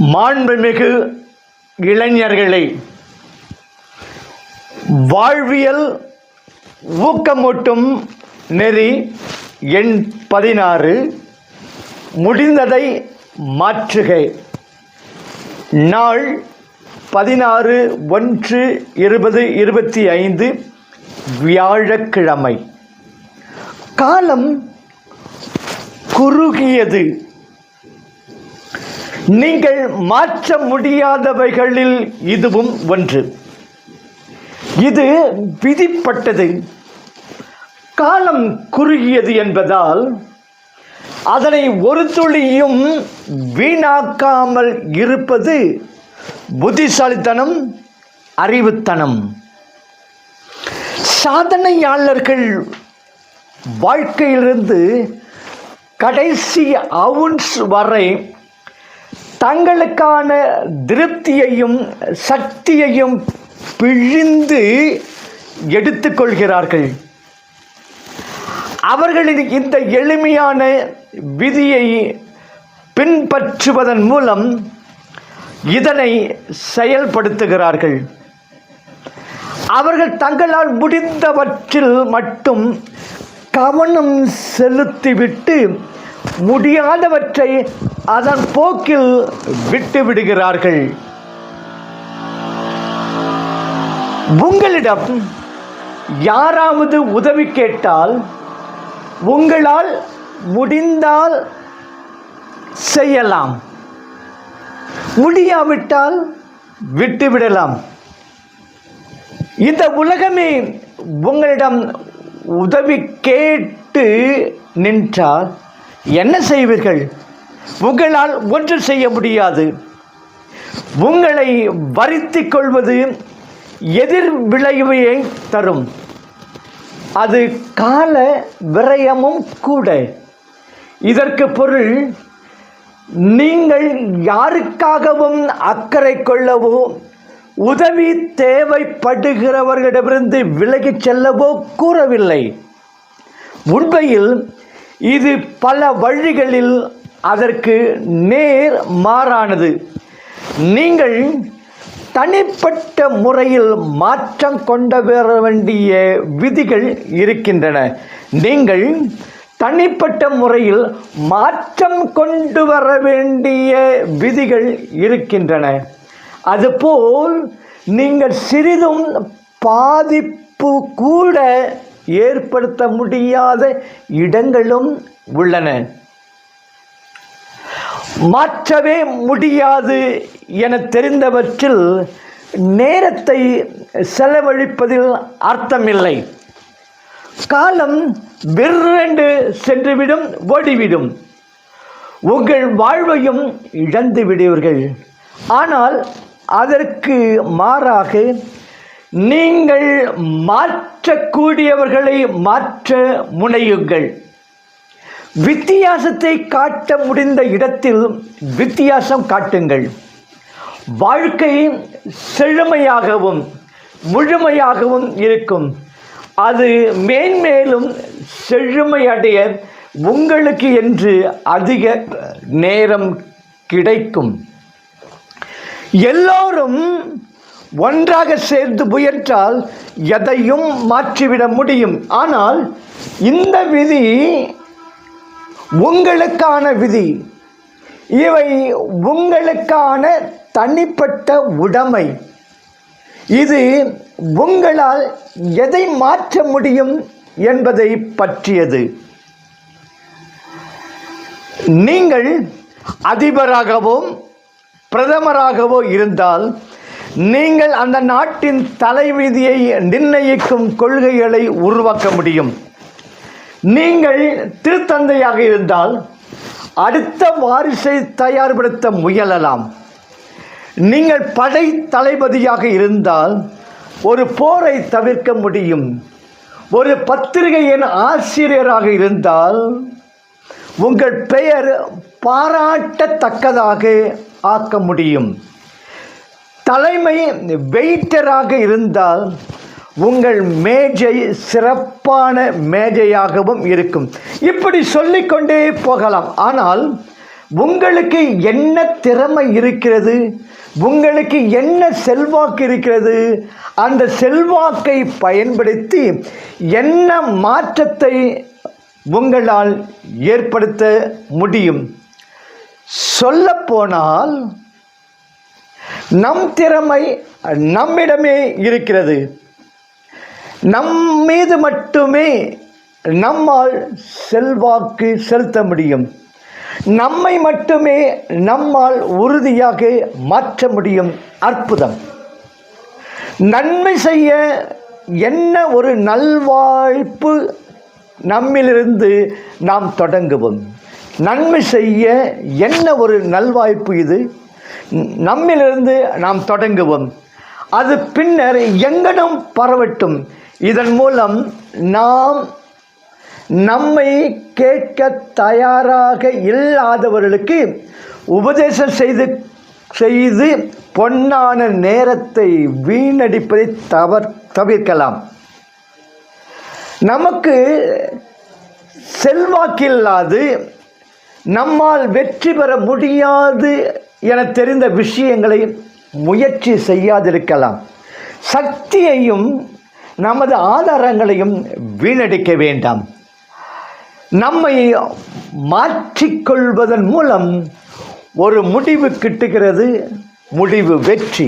மாண்புமிகு இளைஞர்களை வாழ்வியல் ஊக்கமூட்டும் நெறி எண் 16 முடிந்ததை மாற்றுக. நாள் 16/1/2025 வியாழக்கிழமை. காலம் குறுகியது. நீங்கள் மாற்ற முடியாதவைகளில் இதுவும் ஒன்று. இது விதிப்பட்டது. காலம் குறுகியது என்பதால் அதனை ஒரு துளியும் வீணாக்காமல் இருப்பது புத்திசாலித்தனம், அறிவுத்தனம். சாதனையாளர்கள் வாழ்க்கையிலிருந்து கடைசி அவுன்ஸ் வரை தங்களுக்கான திருப்தியையும் சக்தியையும் பிழிந்து எடுத்துக்கொள்கிறார்கள். அவர்களின் இந்த எளிமையான விதியை பின்பற்றுவதன் மூலம் இதனை செயல்படுத்துகிறார்கள். அவர்கள் தங்களால் முடிந்தவற்றில் மட்டும் கவனம் செலுத்திவிட்டு முடியாதவற்றை அதன் போக்கில் விட்டுவிடுகிறார்கள். உங்களிடம் யாராவது உதவி கேட்டால் உங்களால் முடிந்தால் செய்யலாம், முடியாவிட்டால் விட்டுவிடலாம். இந்த உலகமே உங்களிடம் உதவி கேட்டு நின்றால் என்ன செய்வீர்கள்? உங்களால் ஒன்று செய்ய முடியாது. உங்களை வருத்திக் கொள்வது எதிர் விளைவை தரும். அது கால விரயமும் கூட. இதற்கு பொருள், நீங்கள் யாருக்காகவும் அக்கறை கொள்ளவோ உதவி தேவைப்படுகிறவர்களிடமிருந்து விலகிச் செல்லவோ கூறவில்லை. உண்மையில் இது பல வழிகளில் அதற்கு நேர் மாறானது. நீங்கள் தனிப்பட்ட முறையில் மாற்றம் கொண்டு வர வேண்டிய விதிகள் இருக்கின்றன. நீங்கள் தனிப்பட்ட முறையில் மாற்றம் கொண்டு வர வேண்டிய விதிகள் இருக்கின்றன. அதுபோல் நீங்கள் சிறிதும் பாதிப்பு கூட ஏற்படுத்த முடியாத இடங்களும் உள்ளன. மாற்றவே முடியாது என தெரிந்தவற்றில் நேரத்தை செலவழிப்பதில் அர்த்தமில்லை. காலம் விற்றென்று சென்றுவிடும், ஓடிவிடும். உங்கள் வாழ்வையும் இழந்து விடுவீர்கள். ஆனால் அதற்கு மாறாக நீங்கள் மாற்றக்கூடியவர்களை மாற்ற முனையுங்கள். வித்தியாசத்தை காட்ட முடிந்த இடத்தில் வித்தியாசம் காட்டுங்கள். வாழ்க்கை செழுமையாகவும் முழுமையாகவும் இருக்கும். அது மேன்மேலும் செழுமையடைய உங்களுக்கு என்று அதிக நேரம் கிடைக்கும். எல்லோரும் ஒன்றாக சேர்ந்து முயன்றால் எதையும் மாற்றிவிட முடியும். ஆனால் இந்த விதி உங்களுக்கான விதி. இவை உங்களுக்கான தனிப்பட்ட உடைமை. இது உங்களால் எதை மாற்ற முடியும் என்பதை பற்றியது. நீங்கள் அதிபராகவோ பிரதமராகவோ இருந்தால் நீங்கள் அந்த நாட்டின் தலைவிதியை நிர்ணயிக்கும் கொள்கைகளை உருவாக்க முடியும். நீங்கள் திருத்தந்தையாக இருந்தால் அடுத்த வாரிசை தயார்படுத்த முயலலாம். நீங்கள் படை தளபதியாக இருந்தால் ஒரு போரை தவிர்க்க முடியும். ஒரு பத்திரிகையின் ஆசிரியராக இருந்தால் உங்கள் பெயர் பாராட்டத்தக்கதாக ஆக்க முடியும். தலைமை வெயிட்டராக இருந்தால் உங்கள் மேஜை சிறப்பான மேஜையாகவும் இருக்கும். இப்படி சொல்லிக்கொண்டே போகலாம். ஆனால் உங்களுக்கு என்ன திறமை இருக்கிறது, உங்களுக்கு என்ன செல்வாக்கு இருக்கிறது, அந்த செல்வாக்கை பயன்படுத்தி என்ன மாற்றத்தை உங்களால் ஏற்படுத்த முடியும். சொல்லப்போனால் நம் திறமை நம்மிடமே இருக்கிறது. நம் மீது மட்டுமே நம்மால் செல்வாக்கு செலுத்த முடியும். நம்மை மட்டுமே நம்மால் உறுதியாக மாற்ற முடியும். அற்புதம். நன்மை செய்ய என்ன ஒரு நல்வாய்ப்பு நம்மிலிருந்து நாம் தொடங்குவோம். நன்மை செய்ய என்ன ஒரு நல்வாய்ப்பு இது, நம்மிலிருந்து நாம் தொடங்குவோம். அது பின்னர் எங்கனும் பரவட்டும். இதன் மூலம் நாம் நம்மை கேட்க தயாராக இல்லாதவர்களுக்கு உபதேசம் செய்து பொன்னான நேரத்தை வீணடிப்பதை தவிர்க்கலாம். நமக்கு செல்வாக்கில்லாது நம்மால் வெற்றி பெற முடியாது என தெரிந்த விஷயங்களை முயற்சி செய்யாதிருக்கலாம். சக்தியையும் நமது ஆதாரங்களையும் வீணடிக்க வேண்டாம். நம்மை மாற்றிக்கொள்வதன் மூலம் ஒரு முடிவு கிட்டுகிறது. முடிவு வெற்றி.